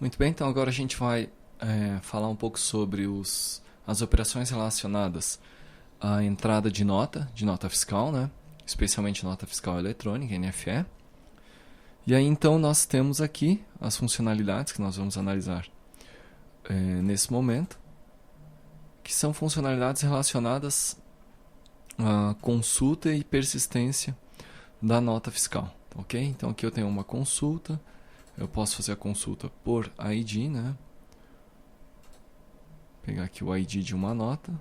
Muito bem, então agora a gente vai falar um pouco sobre as operações relacionadas à entrada de nota fiscal, né? Especialmente nota fiscal eletrônica, NFE. E aí então nós temos aqui as funcionalidades que nós vamos analisar nesse momento, que são funcionalidades relacionadas à consulta e persistência da nota fiscal, ok? Então aqui eu tenho uma consulta, eu posso fazer a consulta por ID, né? Pegar aqui o ID de uma nota,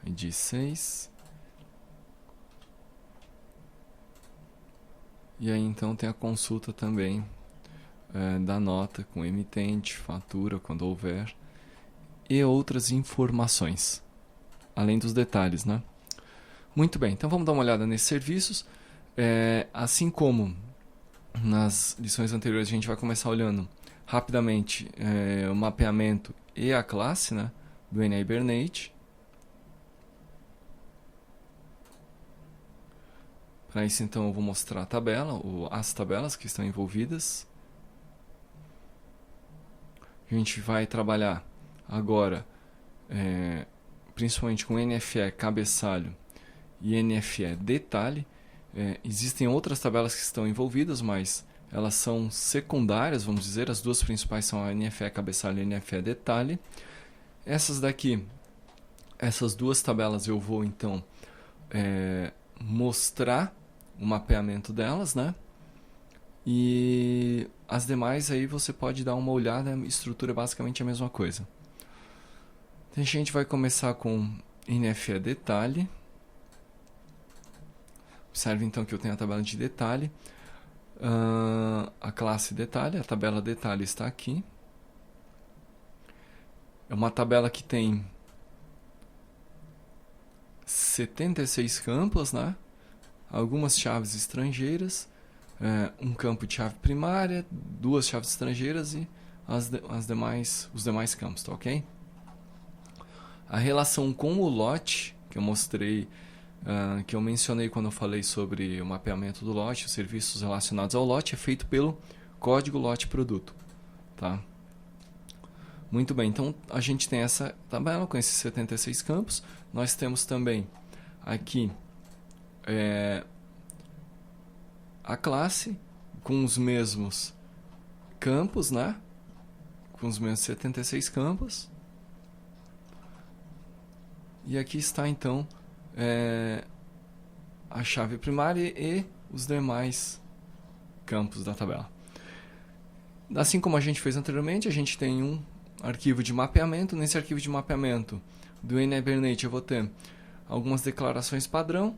ID 6. E aí então tem a consulta também da nota com emitente, fatura, quando houver, e outras informações, além dos detalhes, né? Muito bem, então vamos dar uma olhada nesses serviços. Assim como nas lições anteriores, a gente vai começar olhando rapidamente o mapeamento e a classe, né, do NA-Hibernate. Para isso, então, eu vou mostrar a tabela, ou as tabelas que estão envolvidas. A gente vai trabalhar agora, principalmente com NFE cabeçalho e NFE detalhe. Existem outras tabelas que estão envolvidas, mas elas são secundárias, vamos dizer. As duas principais são a NFE cabeçalho e a NFE detalhe. Essas duas tabelas eu vou, então, mostrar o mapeamento delas, né? E as demais aí você pode dar uma olhada, a estrutura é basicamente a mesma coisa. Então a gente vai começar com NFE detalhe. Observe então que eu tenho a tabela de detalhe, a classe detalhe, a tabela detalhe está aqui. É uma tabela que tem 76 campos, né? Algumas chaves estrangeiras, um campo de chave primária, duas chaves estrangeiras e os demais campos, tá ok? A relação com o lote, que eu mostrei, que eu mencionei quando eu falei sobre o mapeamento do lote, os serviços relacionados ao lote, é feito pelo código lote produto, tá? Muito bem, então a gente tem essa tabela com esses 76 campos. Nós temos também aqui a classe com os mesmos campos, né? Com os mesmos 76 campos. E aqui está então a chave primária e os demais campos da tabela. Assim como a gente fez anteriormente, a gente tem um arquivo de mapeamento. Nesse arquivo de mapeamento do NA-Hibernate eu vou ter algumas declarações padrão,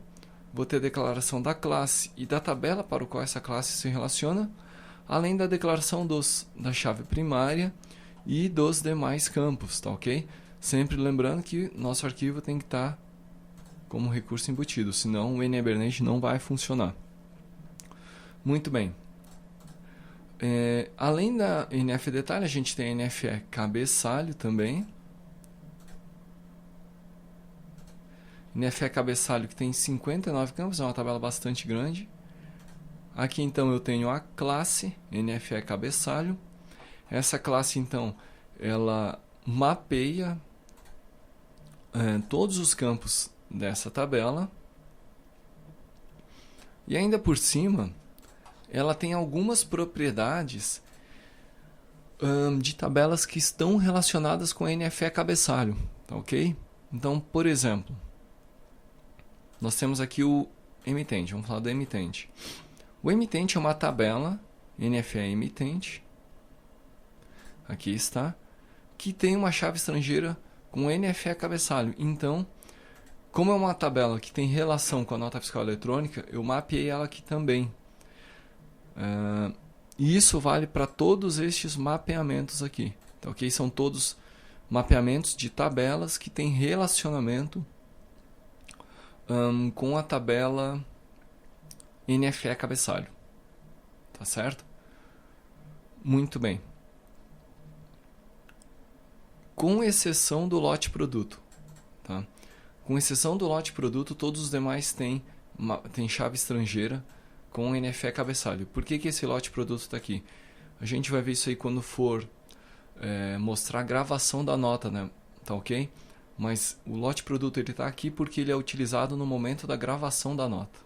vou ter a declaração da classe e da tabela para o qual essa classe se relaciona, além da declaração da chave primária e dos demais campos, tá ok? Sempre lembrando que nosso arquivo tem que estar como recurso embutido, senão o NA-Hibernate não vai funcionar. Muito bem. Além da NF detalhe, a gente tem a NFE cabeçalho também. NFE cabeçalho que tem 59 campos, é uma tabela bastante grande. Aqui então eu tenho a classe NFE cabeçalho. Essa classe então, ela mapeia todos os campos dessa tabela. E ainda por cima, ela tem algumas propriedades de tabelas que estão relacionadas com a NFE cabeçalho, tá ok? Então, por exemplo, nós temos aqui o emitente, vamos falar do emitente. O emitente é uma tabela, NFE emitente, aqui está, que tem uma chave estrangeira com NFE cabeçalho. Então, como é uma tabela que tem relação com a nota fiscal eletrônica, eu mapeei ela aqui também. E isso vale para todos estes mapeamentos aqui, tá ok? São todos mapeamentos de tabelas que têm relacionamento com a tabela NFE cabeçalho, tá certo? Muito bem. Com exceção do lote produto, tá? Com exceção do lote produto, todos os demais têm chave estrangeira com o NFE cabeçalho. Por que esse lote produto está aqui? A gente vai ver isso aí quando for mostrar a gravação da nota, né? Tá ok? Mas o lote produto ele está aqui porque ele é utilizado no momento da gravação da nota.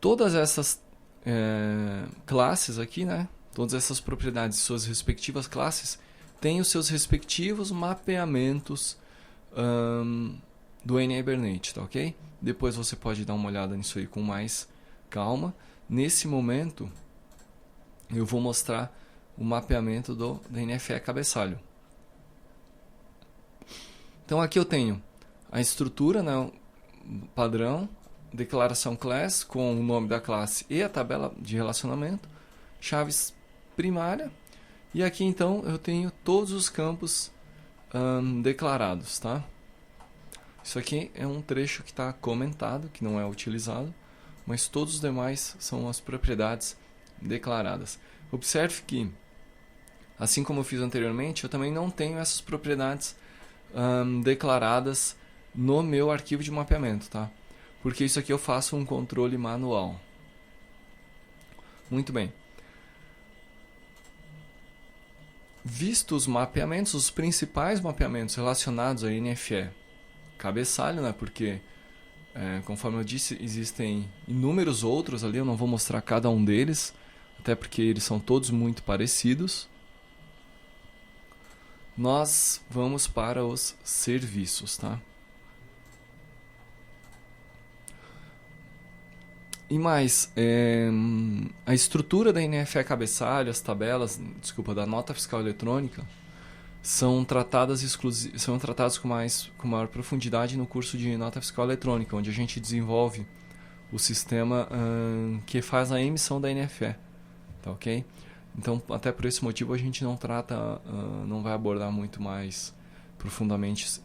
Todas essas classes aqui, né? Todas essas propriedades, suas respectivas classes, têm os seus respectivos mapeamentos do NA-Hibernate, tá ok? Depois você pode dar uma olhada nisso aí com mais calma. Nesse momento, eu vou mostrar o mapeamento do NFE cabeçalho. Então aqui eu tenho a estrutura, né, padrão, declaração class com o nome da classe e a tabela de relacionamento, chaves primária, e aqui então eu tenho todos os campos declarados, tá? Isso aqui é um trecho que está comentado, que não é utilizado, mas todos os demais são as propriedades declaradas. Observe que, assim como eu fiz anteriormente, eu também não tenho essas propriedades declaradas no meu arquivo de mapeamento, tá? Porque isso aqui eu faço um controle manual. Muito bem. Vistos os mapeamentos, os principais mapeamentos relacionados a NFE cabeçalho, né? Porque, conforme eu disse, existem inúmeros outros ali, eu não vou mostrar cada um deles, até porque eles são todos muito parecidos. Nós vamos para os serviços, tá? E mais, a estrutura da NFE cabeçalho, as tabelas, da nota fiscal eletrônica, são tratadas com maior profundidade no curso de nota fiscal eletrônica, onde a gente desenvolve o sistema que faz a emissão da NFE, tá ok? Então, até por esse motivo, a gente não vai abordar muito mais profundamente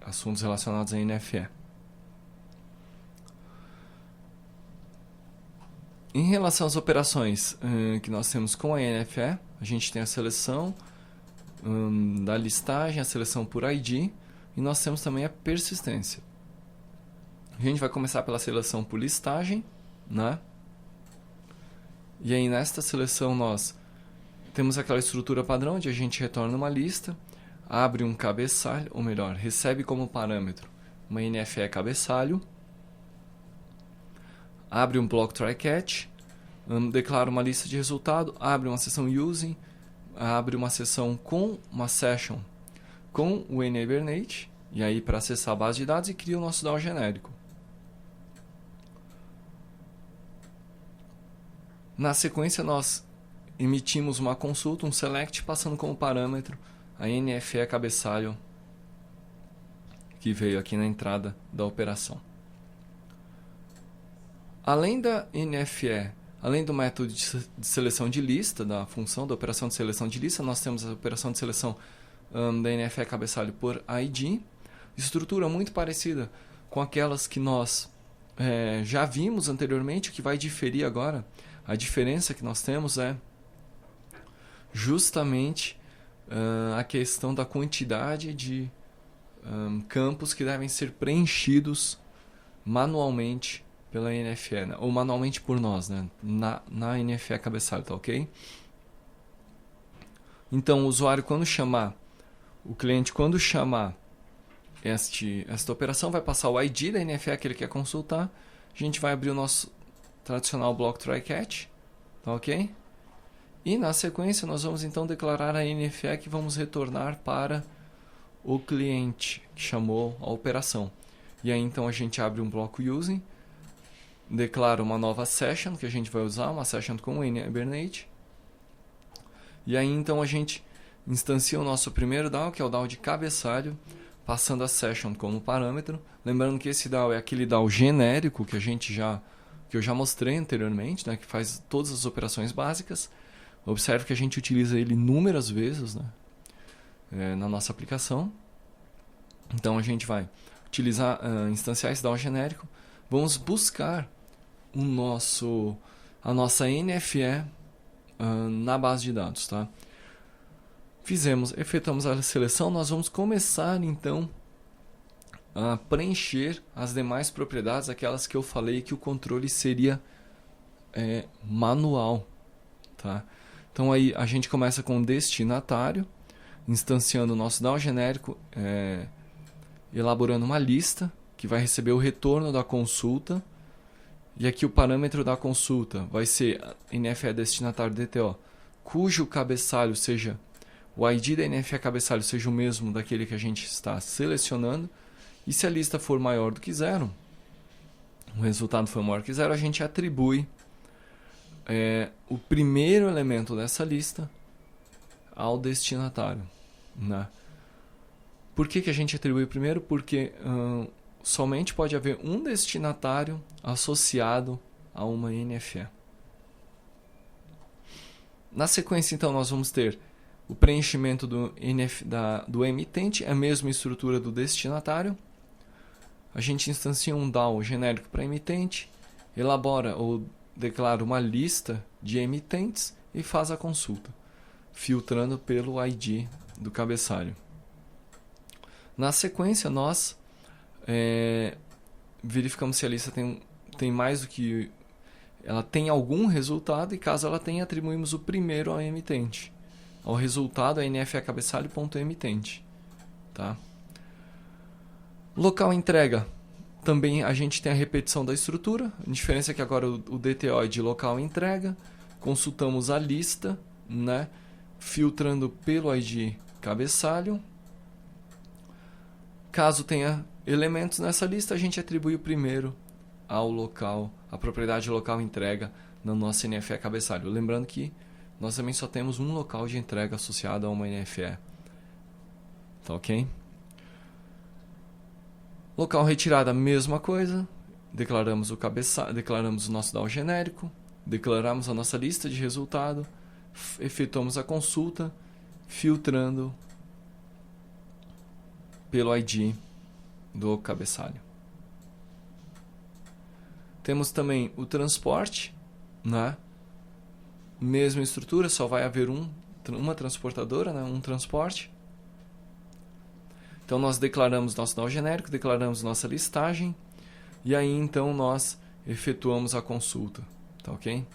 assuntos relacionados à NFE. Em relação às operações que nós temos com a NFE, a gente tem a seleção da listagem, a seleção por ID, e nós temos também a persistência. A gente vai começar pela seleção por listagem, né? E aí nesta seleção nós temos aquela estrutura padrão onde a gente retorna uma lista, abre um cabeçalho, ou melhor, recebe como parâmetro uma NFE cabeçalho, abre um block try-catch, declara uma lista de resultado, abre uma seção using, abre uma seção com uma session com o NA-Hibernate, e aí para acessar a base de dados, e cria o nosso DAO genérico. Na sequência nós emitimos uma consulta, um select, passando como parâmetro a NFE cabeçalho que veio aqui na entrada da operação. Além da NFE, além do método de seleção de lista, da função da operação de seleção de lista, nós temos a operação de seleção da NFE cabeçalho por ID, estrutura muito parecida com aquelas que nós já vimos anteriormente. O que vai diferir agora, a diferença que nós temos é justamente a questão da quantidade de campos que devem ser preenchidos manualmente pela NFE, né? Ou manualmente por nós, né? na NFE cabeçalho, tá ok? Então, o usuário, quando chamar, o cliente, quando chamar esta operação, vai passar o ID da NFE que ele quer consultar, a gente vai abrir o nosso tradicional block try-catch, tá ok? E na sequência nós vamos então declarar a NFE que vamos retornar para o cliente que chamou a operação. E aí então a gente abre um bloco using, declara uma nova session que a gente vai usar, uma session com o NA-Hibernate. E aí então a gente instancia o nosso primeiro DAO, que é o DAO de cabeçalho, passando a session como parâmetro. Lembrando que esse DAO é aquele DAO genérico que eu já mostrei anteriormente, né, que faz todas as operações básicas. Observe que a gente utiliza ele inúmeras vezes, né, na nossa aplicação. Então a gente vai utilizar, instanciar esse DAO genérico. Vamos buscar a nossa NFE na base de dados, tá? Efetuamos a seleção, nós vamos começar então preencher as demais propriedades, aquelas que eu falei que o controle seria manual. Tá? Então aí a gente começa com o destinatário, instanciando o nosso DAO genérico, elaborando uma lista que vai receber o retorno da consulta. E aqui o parâmetro da consulta vai ser NFE destinatário DTO, cujo cabeçalho seja, o ID da NFE cabeçalho seja o mesmo daquele que a gente está selecionando. E se a lista for maior do que 0, o resultado for maior que 0, a gente atribui o primeiro elemento dessa lista ao destinatário. Né? Por que a gente atribui primeiro? Porque somente pode haver um destinatário associado a uma NFE. Na sequência, então, nós vamos ter o preenchimento do emitente, a mesma estrutura do destinatário. A gente instancia um DAO genérico para emitente, elabora ou declara uma lista de emitentes e faz a consulta, filtrando pelo ID do cabeçalho. Na sequência, nós verificamos se a lista tem mais do que... Ela tem algum resultado, e caso ela tenha, atribuímos o primeiro ao emitente. Ao resultado, a NFE cabeçalho.emitente. Tá? Local entrega. Também a gente tem a repetição da estrutura. A diferença é que agora o DTO é de local entrega. Consultamos a lista, né? Filtrando pelo ID cabeçalho. Caso tenha elementos nessa lista, a gente atribui o primeiro ao local, a propriedade local entrega na nossa NFE cabeçalho. Lembrando que nós também só temos um local de entrega associado a uma NFE. Tá ok? Local retirada, mesma coisa. Declaramos o nosso DAO genérico, declaramos a nossa lista de resultado, efetuamos a consulta, filtrando pelo ID do cabeçalho. Temos também o transporte, né? Mesma estrutura, só vai haver uma transportadora, né? Um transporte. Então nós declaramos nosso DAO genérico, declaramos nossa listagem, e aí então nós efetuamos a consulta. Tá ok?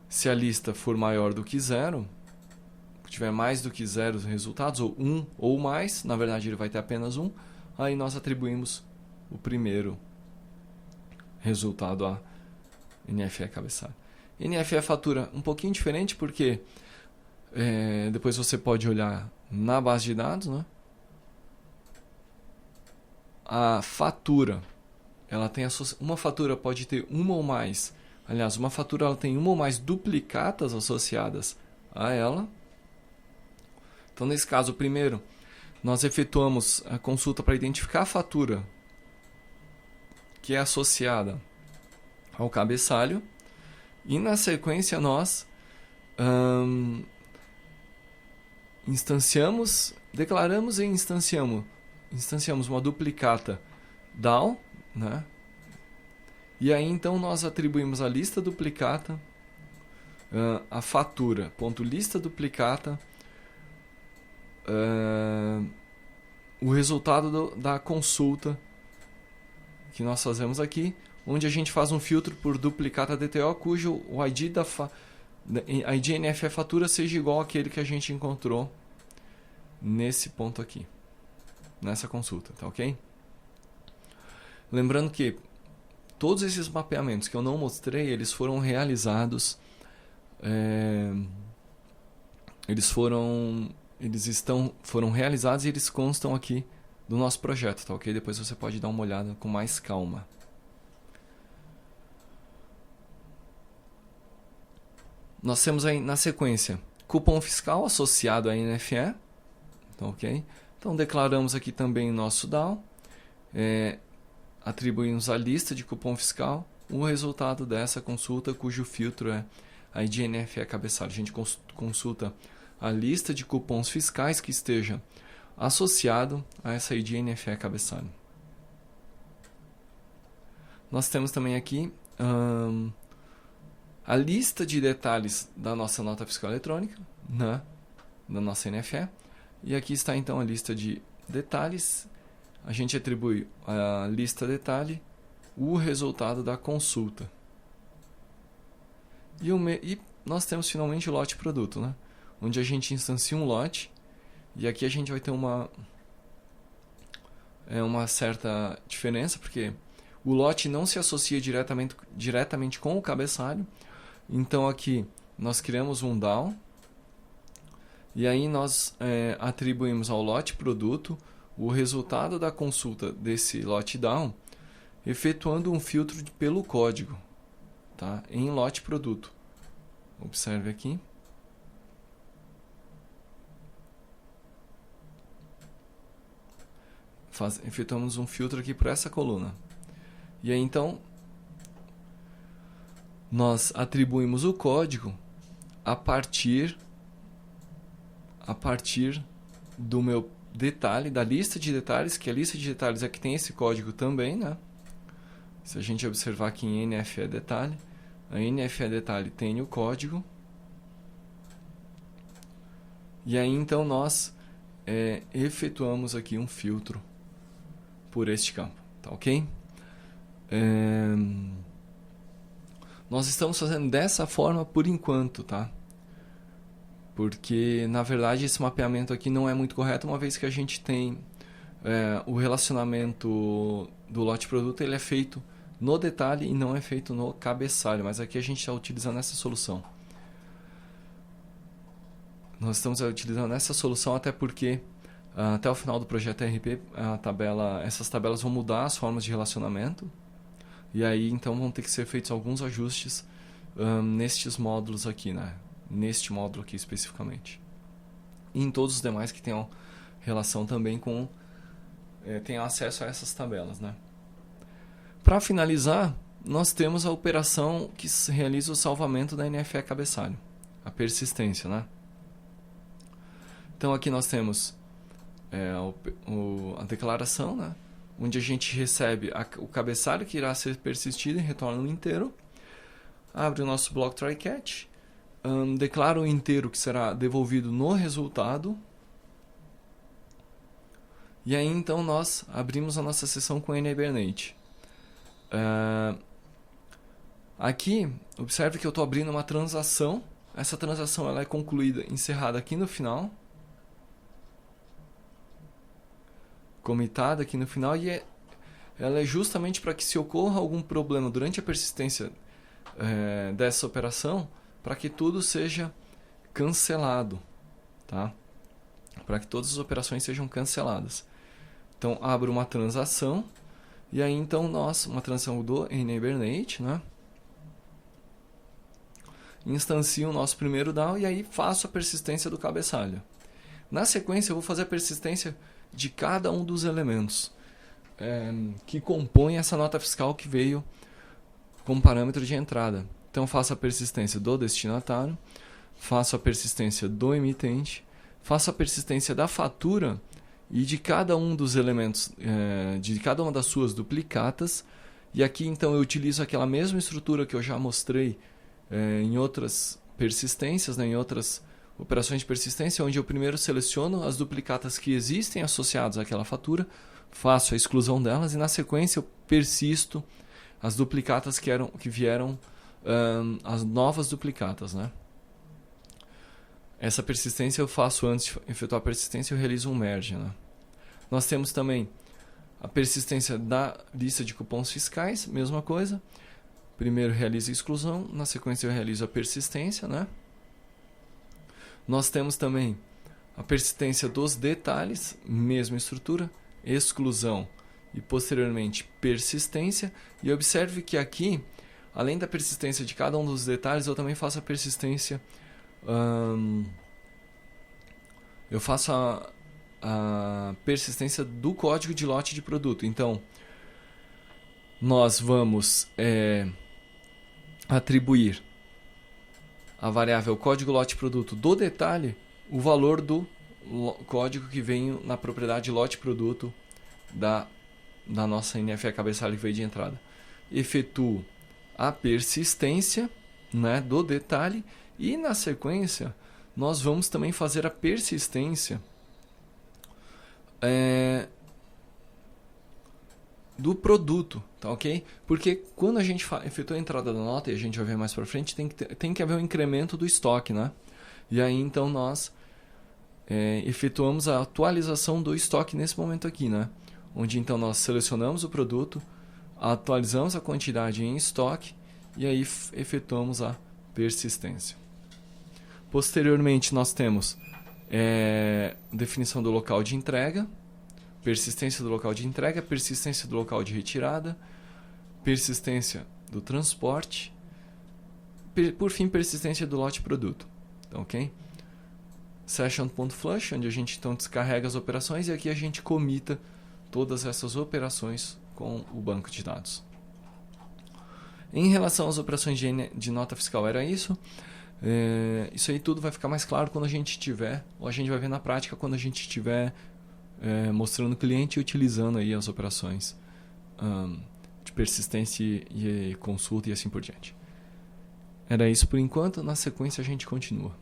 Se a lista for maior do que 0, tiver mais do que 0 resultados, ou 1 ou mais, na verdade ele vai ter apenas 1, aí nós atribuímos o primeiro resultado a NFE cabeçalho. NFE fatura um pouquinho diferente, porque depois você pode olhar na base de dados, né? A fatura, ela tem uma fatura pode ter uma ou mais, aliás, uma fatura ela tem uma ou mais duplicatas associadas a ela. Então, nesse caso, primeiro, nós efetuamos a consulta para identificar a fatura que é associada ao cabeçalho, e na sequência nós declaramos e instanciamos uma duplicata DAO, né? E aí então nós atribuímos a lista duplicata, a fatura, ponto lista duplicata, o resultado da consulta que nós fazemos aqui, onde a gente faz um filtro por duplicata DTO, cujo o ID ID NFE fatura seja igual àquele que a gente encontrou nesse ponto aqui, nessa consulta, tá ok? Lembrando que todos esses mapeamentos que eu não mostrei, eles foram realizados, foram realizados e eles constam aqui do nosso projeto, tá ok? Depois você pode dar uma olhada com mais calma. Nós temos aí na sequência cupom fiscal associado à NFE, tá ok? Então declaramos aqui também nosso DAO, atribuímos a lista de cupom fiscal, o resultado dessa consulta cujo filtro é a ID NFE cabeçalho. A gente consulta a lista de cupons fiscais que esteja associado a essa ID NFE cabeçalho. Nós temos também aqui a lista de detalhes da nossa nota fiscal eletrônica, né, da nossa NFE. E aqui está então a lista de detalhes a gente atribui a lista detalhe o resultado da consulta. E nós temos finalmente o lote produto, né? Onde a gente instancia um lote, e aqui a gente vai ter uma certa diferença, porque o lote não se associa diretamente com o cabeçalho. Então aqui nós criamos um DAO, e aí nós atribuímos ao lote produto o resultado da consulta desse lote DAO, efetuando um filtro pelo código, tá? Em lote produto. Observe aqui. Efetuamos um filtro aqui por essa coluna. E aí então nós atribuímos o código a partir do meu detalhe, da lista de detalhes, que a lista de detalhes é que tem esse código também, né? Se a gente observar aqui em NFE detalhe, a NFE detalhe tem o código. E aí então nós efetuamos aqui um filtro por este campo, tá ok? Nós estamos fazendo dessa forma por enquanto, tá? Porque na verdade esse mapeamento aqui não é muito correto, uma vez que a gente tem o relacionamento do lote produto, ele é feito no detalhe e não é feito no cabeçalho, mas aqui a gente está utilizando essa solução. Nós estamos utilizando essa solução até porque até o final do projeto RP essas tabelas vão mudar as formas de relacionamento, e aí então vão ter que ser feitos alguns ajustes nestes módulos aqui, né? Neste módulo aqui especificamente. E em todos os demais que tenham relação também com tenham acesso a essas tabelas, né? Para finalizar, nós temos a operação que realiza o salvamento da NFE cabeçalho, a persistência, né? Então aqui nós temos a declaração, né? Onde a gente recebe o cabeçalho que irá ser persistido e retorna um inteiro. Abre o nosso bloco try-catch, declara o inteiro que será devolvido no resultado. E aí então nós abrimos a nossa sessão com NHibernate. Aqui, observe que eu estou abrindo uma transação. Essa transação ela é concluída, encerrada aqui no final. Comitada aqui no final. E ela é justamente para que, se ocorra algum problema durante a persistência dessa operação, para que tudo seja cancelado, tá? Para que todas as operações sejam canceladas. Então, abro uma transação. E aí, então, uma transação do NHibernate, né? Instancio o nosso primeiro DAO e aí faço a persistência do cabeçalho. Na sequência, eu vou fazer a persistência de cada um dos elementos que compõem essa nota fiscal que veio como parâmetro de entrada. Então, faço a persistência do destinatário, faço a persistência do emitente, faço a persistência da fatura e de cada um dos elementos, de cada uma das suas duplicatas. E aqui então eu utilizo aquela mesma estrutura que eu já mostrei em outras persistências, né, em outras operações de persistência, onde eu primeiro seleciono as duplicatas que existem associadas àquela fatura, faço a exclusão delas e na sequência eu persisto as duplicatas que vieram, as novas duplicatas, né? Essa persistência eu faço antes de efetuar a persistência, eu realizo um merge, né? Nós temos também a persistência da lista de cupons fiscais, mesma coisa. Primeiro realizo a exclusão, na sequência eu realizo a persistência, né? Nós temos também a persistência dos detalhes, mesma estrutura, exclusão e posteriormente persistência. E observe que aqui, além da persistência de cada um dos detalhes, eu também faço a persistência... eu faço a persistência do código de lote de produto. Então, nós vamos atribuir a variável código lote produto do detalhe o valor do código que vem na propriedade lote produto da nossa NFE cabeçalho que veio de entrada. Efetuo a persistência, né, do detalhe e na sequência nós vamos também fazer a persistência do produto, tá ok? Porque quando a gente efetua a entrada da nota, e a gente vai ver mais para frente, tem que haver um incremento do estoque, né? E aí então nós efetuamos a atualização do estoque nesse momento aqui, né? Onde então nós selecionamos o produto, atualizamos a quantidade em estoque e aí efetuamos a persistência. Posteriormente nós temos definição do local de entrega, persistência do local de entrega, persistência do local de retirada, persistência do transporte, por fim, persistência do lote produto. Então, ok? Session.flush, onde a gente então descarrega as operações e aqui a gente comita todas essas operações com o banco de dados. Em relação às operações de nota fiscal, era isso. Isso aí tudo vai ficar mais claro quando a gente tiver, ou a gente vai ver na prática quando a gente estiver mostrando o cliente e utilizando aí as operações de persistência e consulta e assim por diante. Era isso por enquanto, na sequência a gente continua.